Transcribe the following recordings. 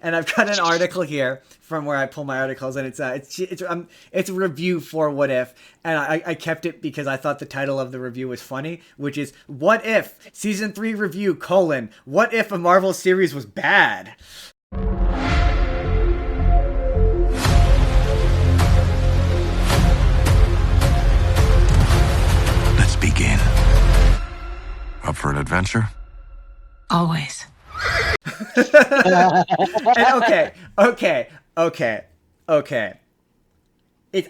And I've got an article here from where I pull my articles, and it's a review for What If, and I kept it because I thought the title of the review was funny, which is What If Season 3 Review: What If a Marvel Series Was Bad? Let's begin. Up for an adventure? Always. And okay.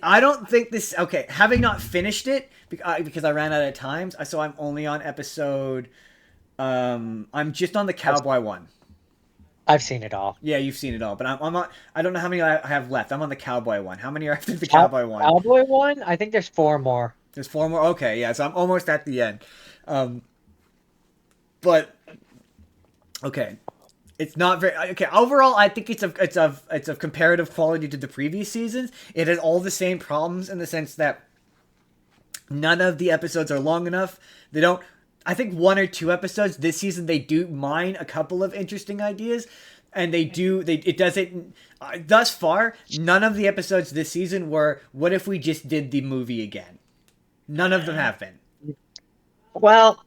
I don't think this. Okay, having not finished it because I ran out of times, so I'm only on episode. I'm just on the cowboy one. I've seen it all. Yeah, you've seen it all, but I'm not. I don't know how many I have left. I'm on the cowboy one. How many are after the cowboy one? Cowboy one? I think there's 4 more. There's 4 more. Okay, yeah, so I'm almost at the end. But okay, it's not very okay. Overall, I think it's of comparative quality to the previous seasons. It has all the same problems in the sense that none of the episodes are long enough. They don't. I think 1 or 2 episodes this season they do mine a couple of interesting ideas, and they do. It doesn't. Thus far, none of the episodes this season were what if we just did the movie again. None of them have been. Well,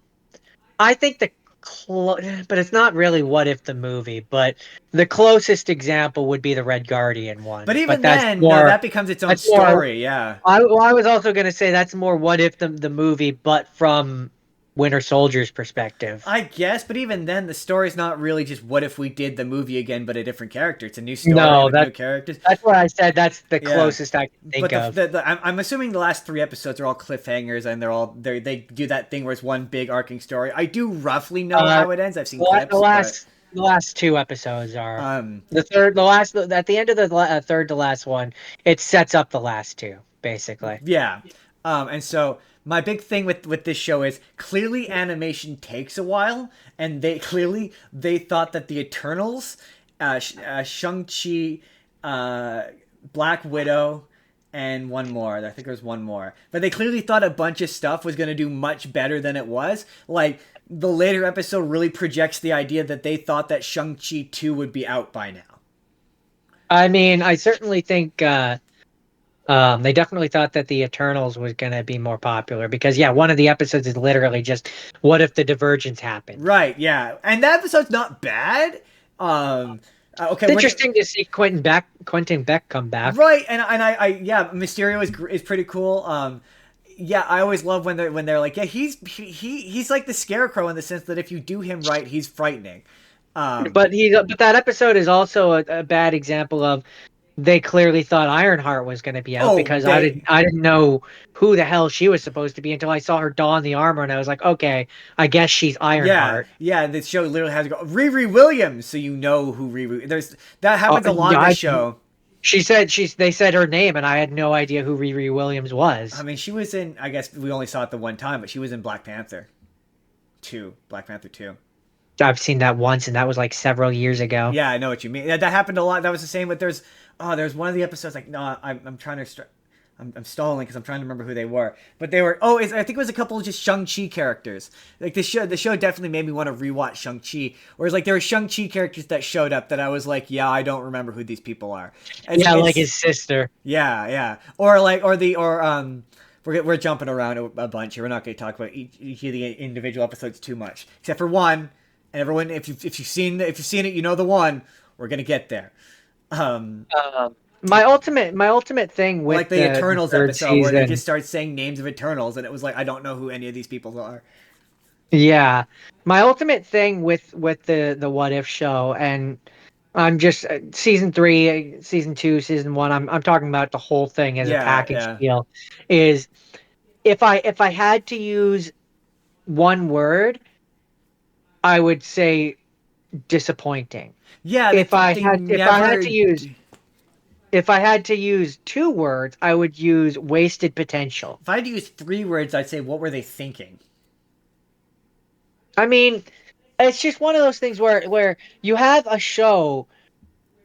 I think but it's not really What If the movie, but the closest example would be the Red Guardian one. But even that's then, more, no, that becomes its own story. Yeah. I was also going to say that's more What If the movie, but from Winter Soldier's perspective. I guess, but even then, the story's not really just what if we did the movie again, but a different character. It's a new story with new characters. That's what I said. That's the closest I can think of. I'm assuming the last 3 episodes are all cliffhangers, and they do that thing where it's one big arcing story. I do roughly know how it ends. I've seen clips. The last 2 episodes are at the end of the third to last one. It sets up the last 2 basically. Yeah, and so. My big thing with this show is clearly animation takes a while, and they thought that the Eternals, Shang-Chi, Black Widow, and one more. I think there was one more. But they clearly thought a bunch of stuff was going to do much better than it was. Like, the later episode really projects the idea that they thought that Shang-Chi 2 would be out by now. I mean, I certainly think... they definitely thought that the Eternals was going to be more popular because, one of the episodes is literally just what if the divergence happened. Right, yeah. And that episode's not bad. Okay, it's interesting to see Quentin Beck come back. Right, and Mysterio is pretty cool. I always love when they're like, he's like the Scarecrow in the sense that if you do him right, he's frightening. But that episode is also a bad example of they clearly thought Ironheart was going to be out because I didn't know who the hell she was supposed to be until I saw her don the armor and I was like, okay, I guess she's Ironheart. Yeah. The show literally has to go Riri Williams, so you know who Riri. That happens a lot in the show. They said her name and I had no idea who Riri Williams was. I mean, she was in. I guess we only saw it the one time, but she was in Black Panther 2. I've seen that once, and that was like several years ago. Yeah, I know what you mean. That happened a lot. That was the same with there's one of the episodes like I'm trying to I'm stalling because I'm trying to remember who they were. But they were I think it was a couple of just Shang-Chi characters. Like the show definitely made me want to rewatch Shang-Chi. Whereas like there were Shang-Chi characters that showed up that I was like, yeah, I don't remember who these people are. And like his sister. Yeah. We're jumping around a bunch here. We're not going to talk about each of the individual episodes too much, except for one. And everyone, if you've seen it, you know the one. We're gonna get there. My ultimate thing with like the Eternals episode where they just start saying names of Eternals, and it was like I don't know who any of these people are. Yeah, my ultimate thing with the What If show, and I'm just season 3, season 2, season 1. I'm talking about the whole thing as a package deal. Is if I had to use one word, I would say disappointing. Yeah. If I had to use 2 words, I would use wasted potential. If I had to use 3 words, I'd say what were they thinking? I mean, it's just one of those things where you have a show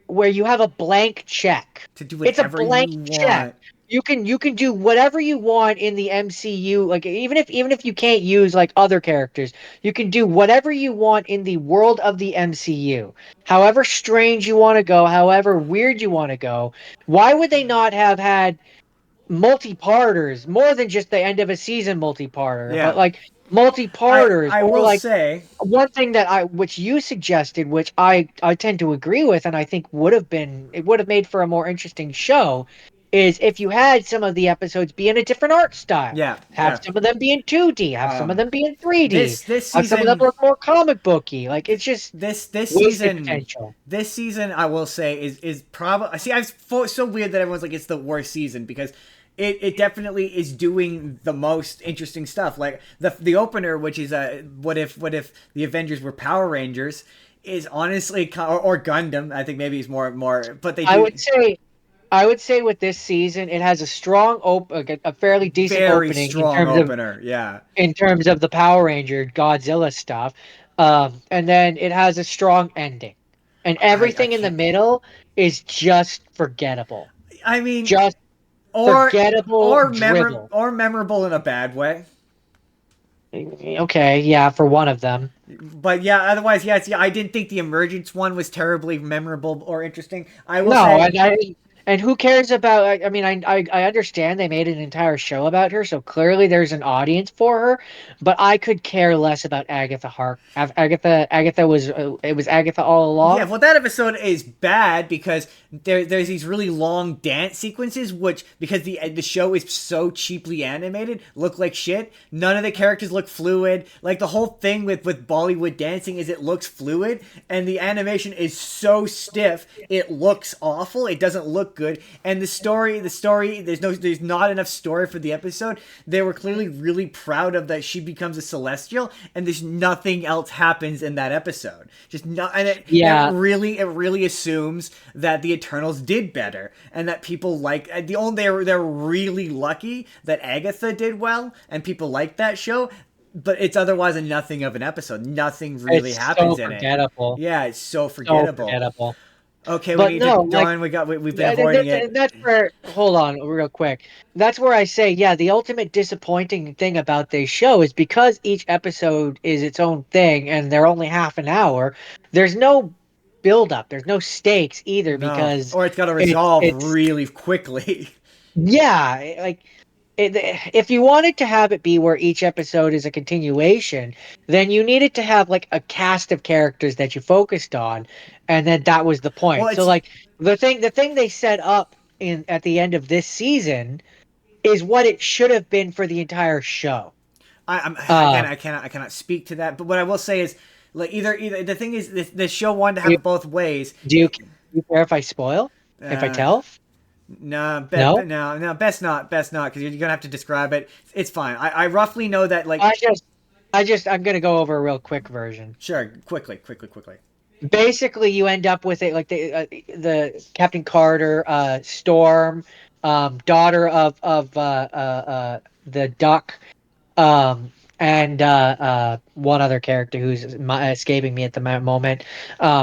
where you have a blank check. To do whatever it's a blank you check. want. you can do whatever you want in the MCU. Like even if you can't use like other characters, you can do whatever you want in the world of the MCU. However strange you want to go, however weird you want to go. Why would they not have had multi-parters, more than just the end of a season multi-parter, but Yeah. like multi-parters, I or will like say, one thing that which you suggested, which I tend to agree with, and I think would have made for a more interesting show, is if you had some of the episodes be in a different art style, yeah, have yeah. some of them be in 2D, have some of them be in 3D, This have some of them season, look more comic booky. Like it's just this wasted season, potential. this season, I will say is probably. See, so weird that everyone's like it's the worst season because it definitely is doing the most interesting stuff. Like the opener, which is what if the Avengers were Power Rangers, is honestly or Gundam. I think maybe it's more, but they I do would say I would say with this season, it has a strong a fairly decent very opening strong opener. Yeah, in terms of the Power Ranger Godzilla stuff, and then it has a strong ending, and I everything in the can't. middle is just forgettable, I mean, just or forgettable drivel. or memorable in a bad way. Okay, yeah, for one of them. But yeah, otherwise, yes, yeah, I didn't think the emergence one was terribly memorable or interesting. I will No, say, and who cares about? I mean, I understand they made an entire show about her, so clearly there's an audience for her. But I could care less about Agatha Hark. Agatha was it was Agatha all yeah, along. well, that episode is bad because there's these really long dance sequences, which because the show is so cheaply animated, look like shit. None of the characters look fluid. Like the whole thing with Bollywood dancing is it looks fluid, and the animation is so stiff, it looks awful. It doesn't look good, and the story, there's not enough story for the episode. They were clearly really proud of that she becomes a celestial, and there's nothing else happens in that episode. Just not, and Yeah, it really assumes that the Eternals did better and that people like they're really lucky that Agatha did well and people like that show, but it's otherwise a nothing of an episode. Nothing really it's so happens in it. forgettable, Yeah, it's so so forgettable. forgettable. Okay, we But need to no, like John. We've been yeah, avoiding it. that's where. Hold on, real quick. That's where I say, yeah, the ultimate disappointing thing about this show is because each episode is its own thing, and they're only half an hour. There's no build up. There's no stakes either No, because or it's got to it's resolve it's really quickly. yeah, like if you wanted to have it be where each episode is a continuation, then you needed to have like a cast of characters that you focused on, and then that was the Well, point. So it's like the thing they set up in at the end of this season is what it should have been for the entire show. I'm again Uh, I cannot speak to that, but what I will say is like either the thing is the show wanted to have do it both ways. do you care if I spoil? If I Uh, tell? No, No, no, best not, because you're gonna have to describe it. It's fine. I roughly know that, like, I just I'm gonna go over a real quick version. sure, quickly. Basically you end up with it like the Captain Carter, Storm, daughter of the Duck, and one other character who's escaping me at the moment.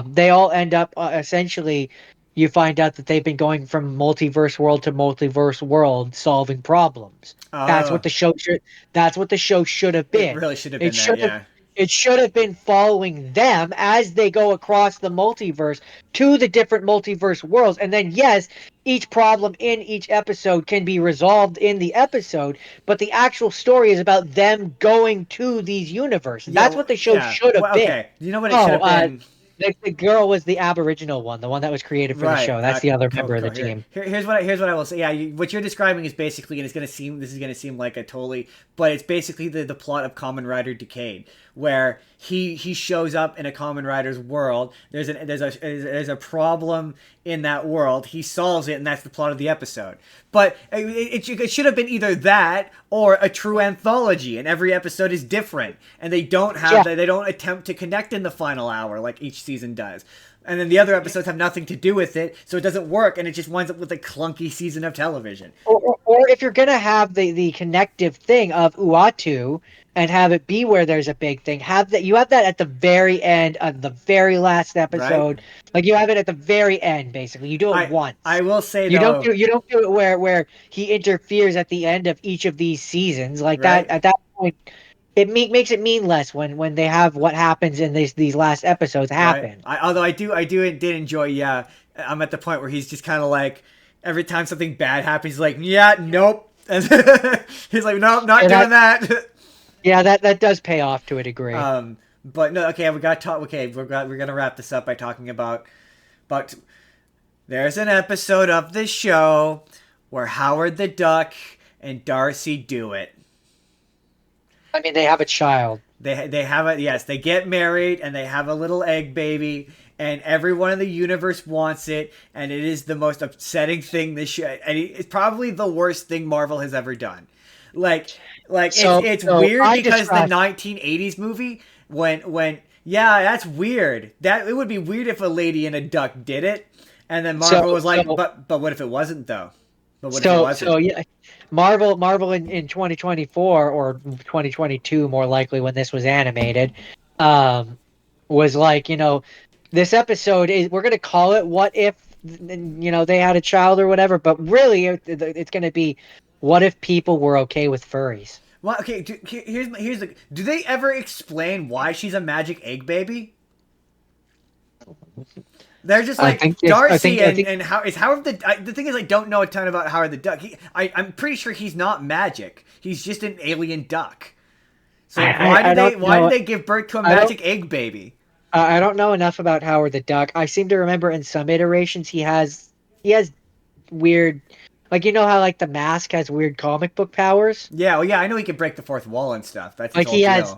They all end up essentially. You find out that they've been going from multiverse world to multiverse world, solving problems. That's what Oh, the show should. That's what the show should have it been. really should have It been that, should have. yeah. It should have been following them as they go across the multiverse to the different multiverse worlds, and then yes, each problem in each episode can be resolved in the episode, but the actual story is about them going to these universes. Yeah, That's what the show yeah. should have Well, been. okay. You know what it should Oh, have been? the girl was the Aboriginal one, the one that was created for the Right. show. That's the other member of the Cool. team. Here's what I will say. Yeah, what you're describing is basically, and this is gonna seem like a totally, but it's basically the plot of Kamen Rider Decade, where he shows up in a Kamen Rider's world. There's a problem in that world. He solves it, and that's the plot of the episode. But it should have been either that or a true anthology, and every episode is different, and they don't have Yeah. they don't attempt to connect in the final hour like each season does. And then the other episodes have nothing to do with it, so it doesn't work, and it just winds up with a clunky season of television. Or if you're gonna have the connective thing of Uatu and have it be where there's a big thing. You have that at the very end of the very last Right? episode. Like you have it at the very end, basically. You do it I once. will say though, You don't do it where he interferes at the end of each of these seasons. Like that right? at that point makes it mean less when they have what happens in these last episodes Right. happen. Although I did enjoy. Yeah, I'm at the point where he's just kind of like every time something bad happens, he's like, yeah, nope. And he's like, nope, not Yeah, doing that. yeah, that does pay off to a degree. But no, okay, we got to talk. Okay, we're gonna wrap this up by talking about. There's an episode of this show where Howard the Duck and Darcy do it. I mean, they have a child. They have a yes. They get married and they have a little egg baby, and everyone in the universe wants it, and it is the most upsetting thing this show. And it's probably the worst thing Marvel has ever done. Like it's So weird I because the described 1980s movie when yeah, that's weird. That it would be weird if a lady and a duck did it, and then Marvel was like, but what if it wasn't though? But what if it wasn't? so yeah, Marvel in 2024 or 2022 more likely when this was animated, was like, this episode is we're gonna call it what if they had a child or whatever, but really it's gonna be what if people were okay with furries. Well, okay. Here's the. Do they ever explain why she's a magic egg baby? They're just like Darcy and how is Howard the thing is I don't know a ton about Howard the Duck. I'm pretty sure he's not magic. He's just an alien duck. So why did they give birth to a magic egg baby? I don't know enough about Howard the Duck. I seem to remember in some iterations he has weird, like how like the Mask has weird comic book powers. Yeah, well, yeah, I know he can break the fourth wall and stuff. That's like he has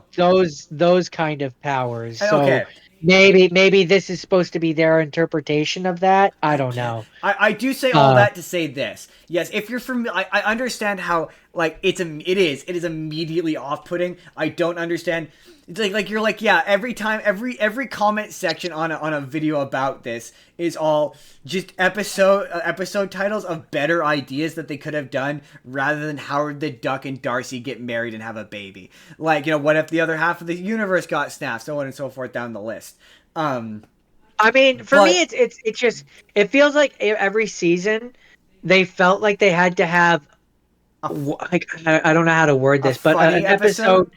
those kind of powers. So okay. Maybe this is supposed to be their interpretation of that. I don't know. I do say all that to say this. Yes, if you're I understand how like it is immediately off-putting. I don't understand. It's like you're like, yeah, every time every comment section on a video about this is all just episode titles of better ideas that they could have done rather than Howard the Duck and Darcy get married and have a baby. Like, what if the other half of the universe got snapped, so on and so forth down the list. I mean, for me it's just it feels like every season they felt like they had to have like I don't know how to word this, but an episode.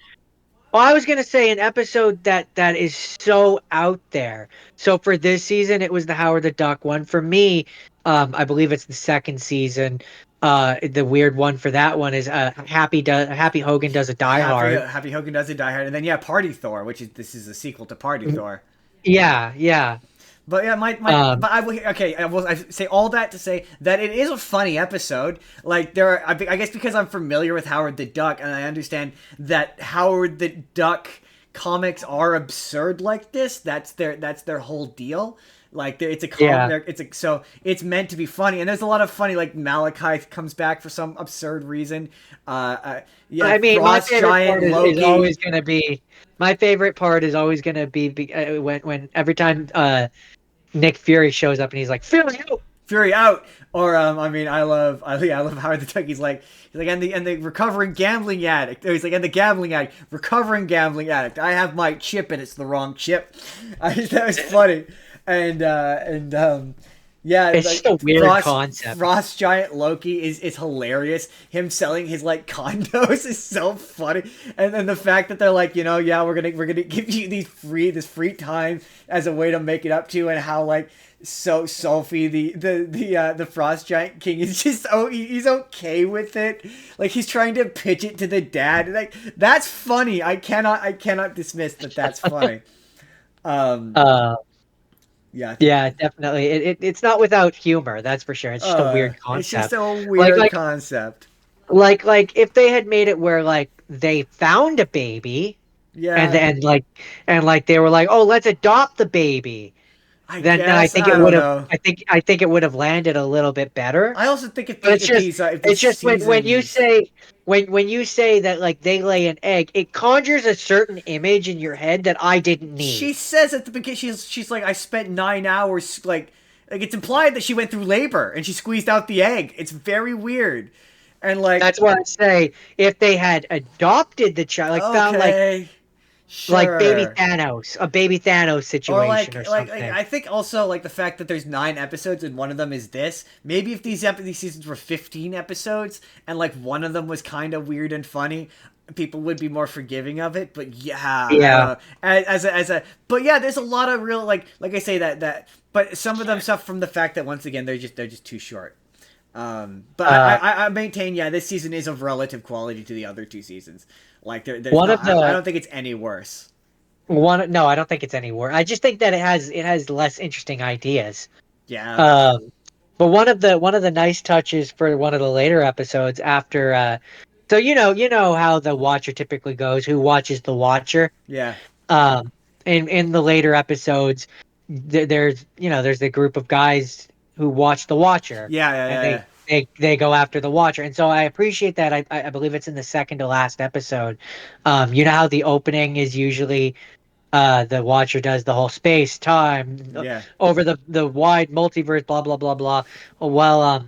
Well, I was gonna say an episode that is so out there. So for this season, it was the Howard the Duck one. For me, I believe it's the second season. The weird one for that one is Happy Hogan does a Die Hard. Happy Hogan does a Die Hard, and then Party Thor, this is a sequel to Party Thor. Yeah. But yeah, but I will say all that to say that it is a funny episode. Like I guess because I'm familiar with Howard the Duck and I understand that Howard the Duck comics are absurd like this. That's their whole deal. Like it's a comic, so it's meant to be funny, and there's a lot of funny. Like Malachi comes back for some absurd reason. I mean, my favorite part is always going to be. My favorite part is always going to be when every time Nick Fury shows up and he's like, Fury out. Or I love Howard the Duck. He's like and the recovering gambling addict. He's like, and the gambling addict, recovering gambling addict. I have my chip and it's the wrong chip. That was funny. And yeah, it's just a weird concept. Frost Giant Loki is hilarious. Him selling his like condos is so funny, and then the fact that they're like, yeah, we're gonna give you this free time as a way to make it up to you, and how like Sophie the Frost Giant King is just he's okay with it. Like he's trying to pitch it to the dad. Like that's funny. I cannot dismiss that. That's funny. Yeah, definitely. It's not without humor, that's for sure. It's just a weird concept. It's just a weird concept. Like if they had made it where like they found a baby, and they were like, oh, let's adopt the baby. Then I think it would have. I think it would have landed a little bit better. I also think it's just when you say that like they lay an egg, it conjures a certain image in your head that I didn't need. She says at the beginning, she's like, I spent 9 hours like it's implied that she went through labor and she squeezed out the egg. It's very weird. And like, That's what I say. If they had adopted the child, like found okay, like baby sure. Thanos, a baby Thanos Or situation or like something. I think also like the fact that there's 9 episodes and one of them is this. Maybe if these seasons were 15 episodes and like one of them was kind of weird and funny, people would be more forgiving of it. But yeah, I don't Yeah. know. As a but yeah, there's a lot of real like I say that. But some of them suffer from the fact that once again they're just too short. But Uh, I maintain, yeah, this season is of relative quality to the other 2 seasons. Like there's one not, of I the don't think it's any worse. one no, I don't think it's any worse. I just think that it has less interesting ideas. Yeah, Um, but one of the nice touches for one of the later episodes after so you know how the Watcher typically goes, who watches the Watcher. yeah, Um, in the later episodes, there's the group of guys who watch the Watcher, yeah, yeah, and yeah, yeah. they go after the Watcher, and so I appreciate that. I believe it's in the second to last episode. You know how the opening is usually the Watcher does the whole space time Yeah. over the wide multiverse, blah blah blah blah. Well,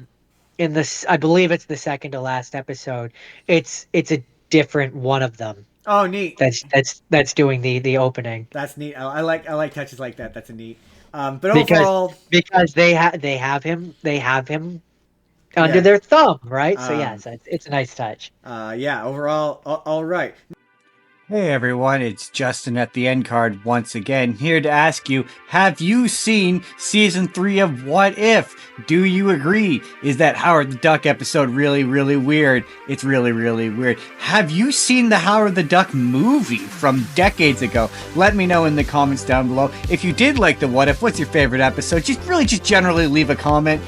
in this, I believe it's the second to last episode. It's a different one of them Oh, neat. that's doing the opening. That's neat. I like touches like that. That's a neat. But because overall, because they have him under yeah. their thumb, right? So Um, yes, it's a nice touch. yeah. Overall, all right. Hey everyone, it's Justin at the end card once again, here to ask you, have you seen season 3 of What If? Do you agree? Is that Howard the Duck episode really, really weird? It's really, really weird. Have you seen the Howard the Duck movie from decades ago? Let me know in the comments down below. If you did like the What If, what's your favorite episode? Just generally leave a comment.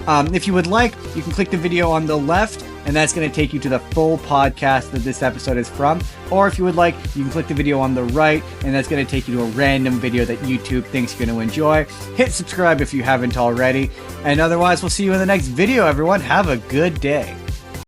If you would like, you can click the video on the left, and that's going to take you to the full podcast that this episode is from. Or if you would like, you can click the video on the right, and that's going to take you to a random video that YouTube thinks you're going to enjoy. Hit subscribe if you haven't already. And otherwise, we'll see you in the next video, everyone. Have a good day.